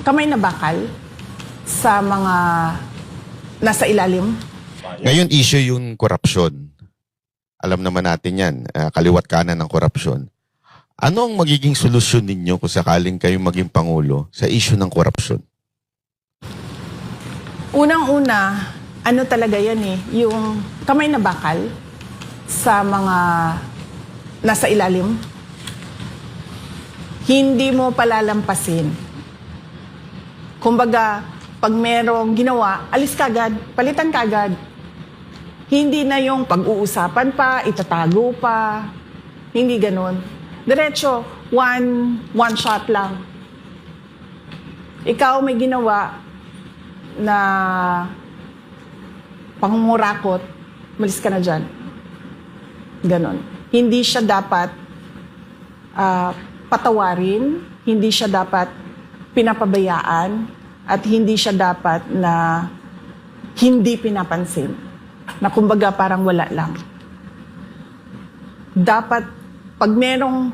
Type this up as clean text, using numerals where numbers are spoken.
kamay na bakal sa mga nasa ilalim. Ngayon, issue yung korupsyon. Alam naman natin yan, kaliwat kanan ng korupsyon. Ano ang magiging solusyon ninyo kung sakaling kayong maging Pangulo sa issue ng korupsyon? Unang-una, ano talaga yan yung kamay na bakal sa mga nasa ilalim. Hindi mo palalampasin. Kumbaga, pag merong ginawa, alis kagad, palitan kagad. Hindi na yung pag-uusapan pa, itatago pa. Hindi ganun. Diretso, one shot lang. Ikaw may ginawa na pangungurakot, malis ka na dyan. Ganon. Hindi siya dapat patawarin, hindi siya dapat pinapabayaan, at hindi siya dapat na hindi pinapansin. Na kumbaga parang wala lang. Dapat pag merong